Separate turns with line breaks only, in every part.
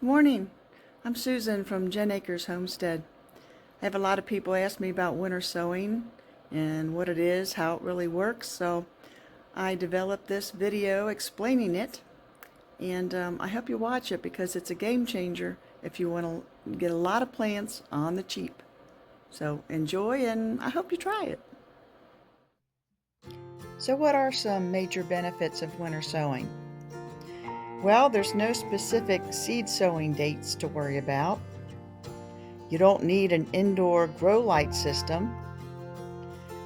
Good morning. I'm Susan from GenAcres Homestead. I have a lot of people ask me about winter sowing and what it is, how it really works, so I developed this video explaining it, and I hope you watch it because it's a game changer if you want to get a lot of plants on the cheap. So enjoy, and I hope you try it. So what are some major benefits of winter sowing? Well, there's no specific seed sowing dates to worry about. You don't need an indoor grow light system.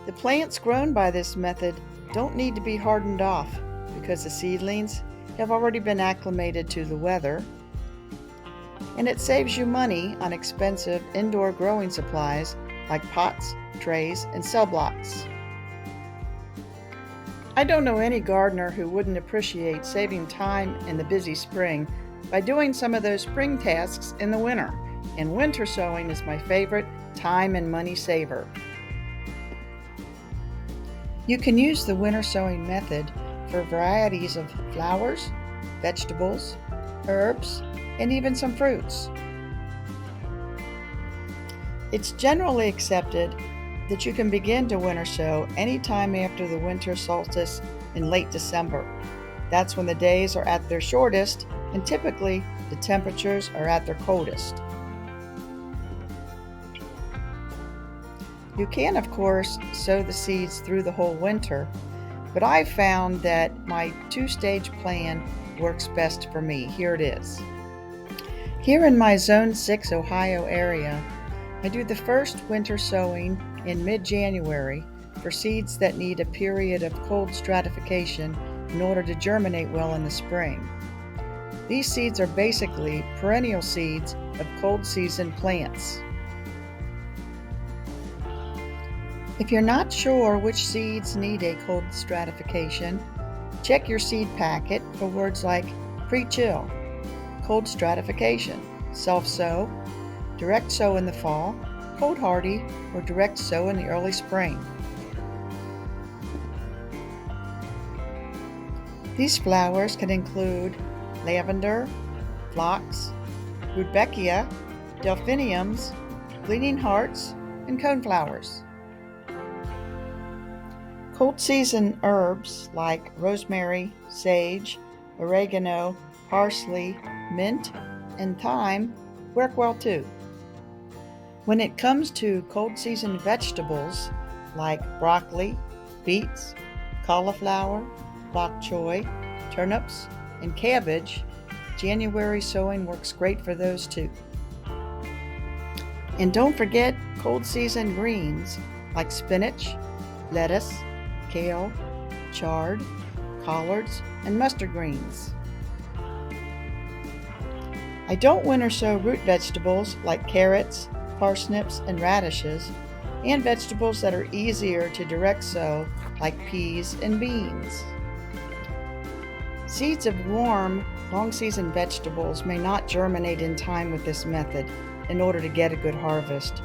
The plants grown by this method don't need to be hardened off because the seedlings have already been acclimated to the weather, and it saves you money on expensive indoor growing supplies like pots, trays, and cell blocks. I don't know any gardener who wouldn't appreciate saving time in the busy spring by doing some of those spring tasks in the winter, and winter sowing is my favorite time and money saver. You can use the winter sowing method for varieties of flowers, vegetables, herbs, and even some fruits. It's generally accepted that you can begin to winter sow anytime after the winter solstice in late December. That's when the days are at their shortest and typically the temperatures are at their coldest. You can, of course, sow the seeds through the whole winter, but I've found that my two-stage plan works best for me. Here it is. Here in my Zone 6 Ohio area, I do the first winter sowing in mid-January for seeds that need a period of cold stratification in order to germinate well in the spring. These seeds are basically perennial seeds of cold season plants. If you're not sure which seeds need a cold stratification, check your seed packet for words like pre-chill, cold stratification, self-sow, direct sow in the fall, cold hardy, or direct sow in the early spring. These flowers can include lavender, phlox, rudbeckia, delphiniums, bleeding hearts, and coneflowers. Cold season herbs like rosemary, sage, oregano, parsley, mint, and thyme work well too. When it comes to cold season vegetables like broccoli, beets, cauliflower, bok choy, turnips, and cabbage, January sowing works great for those too. And don't forget cold season greens like spinach, lettuce, kale, chard, collards, and mustard greens. I don't winter sow root vegetables like carrots, parsnips, and radishes, and vegetables that are easier to direct sow like peas and beans. Seeds of warm, long-season vegetables may not germinate in time with this method in order to get a good harvest.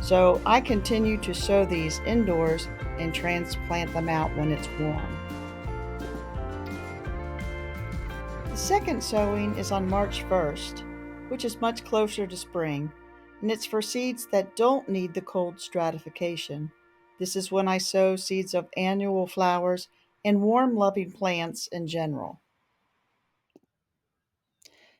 So I continue to sow these indoors and transplant them out when it's warm. The second sowing is on March 1st, which is much closer to spring, and it's for seeds that don't need the cold stratification. This is when I sow seeds of annual flowers and warm-loving plants in general.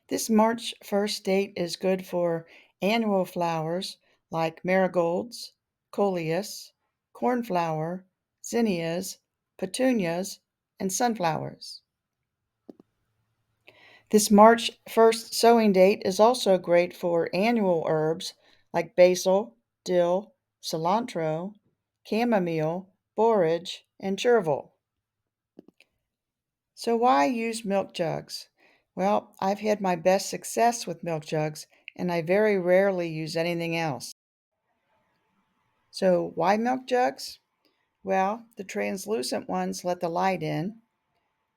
This March 1st date is good for annual flowers like marigolds, coleus, cornflower, zinnias, petunias, and sunflowers. This March 1st sowing date is also great for annual herbs like basil, dill, cilantro, chamomile, borage, and chervil. So why use milk jugs? Well, I've had my best success with milk jugs, and I very rarely use anything else. So why milk jugs? Well, the translucent ones let the light in.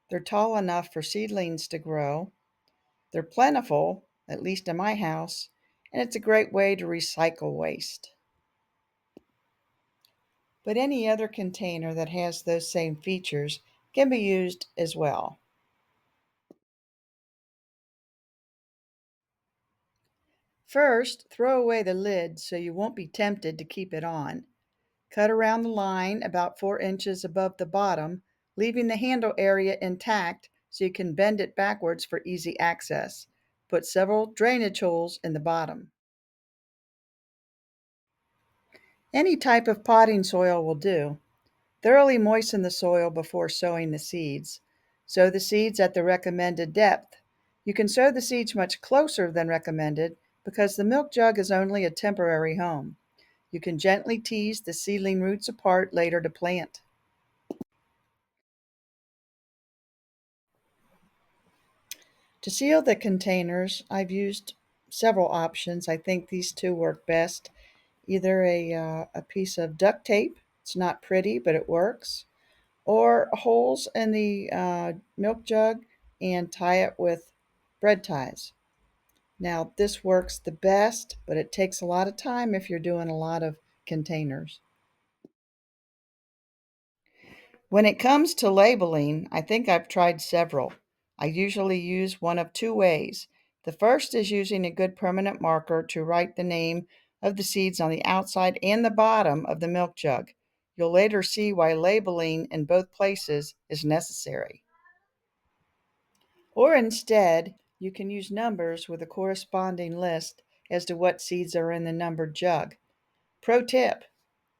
They're tall enough for seedlings to grow. They're plentiful, at least in my house, and it's a great way to recycle waste. But any other container that has those same features can be used as well. First, throw away the lid so you won't be tempted to keep it on. Cut around the line about 4 inches above the bottom, leaving the handle area intact so you can bend it backwards for easy access. Put several drainage holes in the bottom. Any type of potting soil will do. Thoroughly moisten the soil before sowing the seeds. Sow the seeds at the recommended depth. You can sow the seeds much closer than recommended because the milk jug is only a temporary home. You can gently tease the seedling roots apart later to plant. To seal the containers, I've used several options. I think these two work best. Either a piece of duct tape, it's not pretty, but it works, or holes in the milk jug and tie it with bread ties. Now, this works the best, but it takes a lot of time if you're doing a lot of containers. When it comes to labeling, I think I've tried several. I usually use one of two ways. The first is using a good permanent marker to write the name of the seeds on the outside and the bottom of the milk jug. You'll later see why labeling in both places is necessary. Or instead, you can use numbers with a corresponding list as to what seeds are in the numbered jug. Pro tip: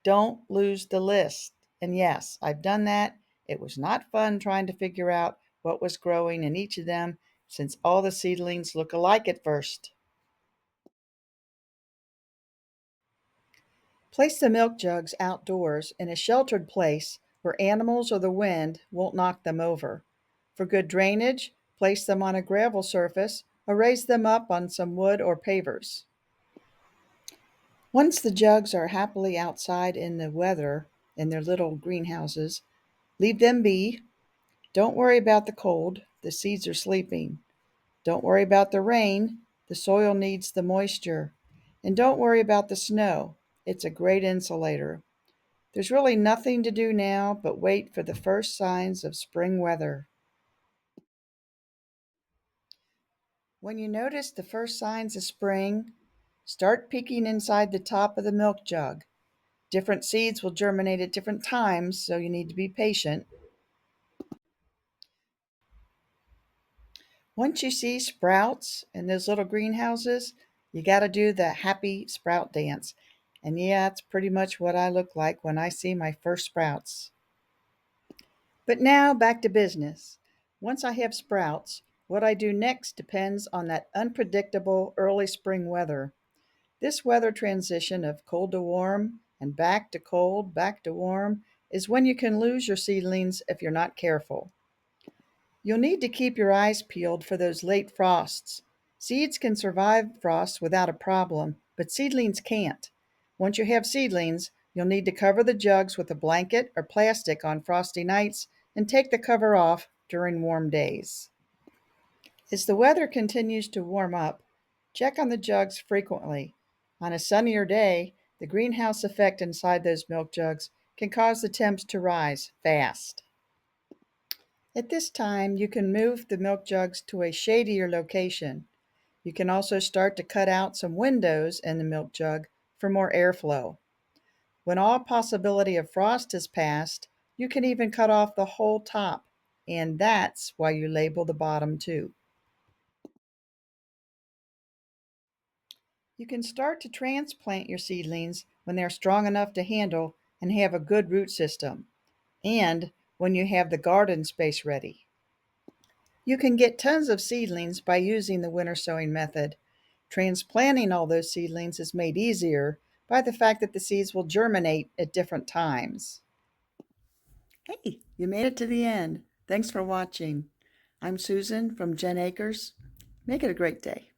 don't lose the list. And yes, I've done that. It was not fun trying to figure out what was growing in each of them since all the seedlings look alike at first. Place the milk jugs outdoors in a sheltered place where animals or the wind won't knock them over. For good drainage, place them on a gravel surface or raise them up on some wood or pavers. Once the jugs are happily outside in the weather in their little greenhouses, leave them be. Don't worry about the cold, the seeds are sleeping. Don't worry about the rain, the soil needs the moisture. And don't worry about the snow, it's a great insulator. There's really nothing to do now but wait for the first signs of spring weather. When you notice the first signs of spring, start peeking inside the top of the milk jug. Different seeds will germinate at different times, so you need to be patient. Once you see sprouts in those little greenhouses, you got to do the happy sprout dance. And yeah, it's pretty much what I look like when I see my first sprouts. But now back to business. Once I have sprouts, what I do next depends on that unpredictable early spring weather. This weather transition of cold to warm and back to cold, back to warm is when you can lose your seedlings if you're not careful. You'll need to keep your eyes peeled for those late frosts. Seeds can survive frost without a problem, but seedlings can't. Once you have seedlings, you'll need to cover the jugs with a blanket or plastic on frosty nights and take the cover off during warm days. As the weather continues to warm up, check on the jugs frequently. On a sunnier day, the greenhouse effect inside those milk jugs can cause the temps to rise fast. At this time, you can move the milk jugs to a shadier location. You can also start to cut out some windows in the milk jug for more airflow. When all possibility of frost is past, you can even cut off the whole top, and that's why you label the bottom too. You can start to transplant your seedlings when they're strong enough to handle and have a good root system, and when you have the garden space ready. You can get tons of seedlings by using the winter sowing method. Transplanting all those seedlings is made easier by the fact that the seeds will germinate at different times. Hey, you made it to the end. Thanks for watching. I'm Susan from GenAcres. Make it a great day.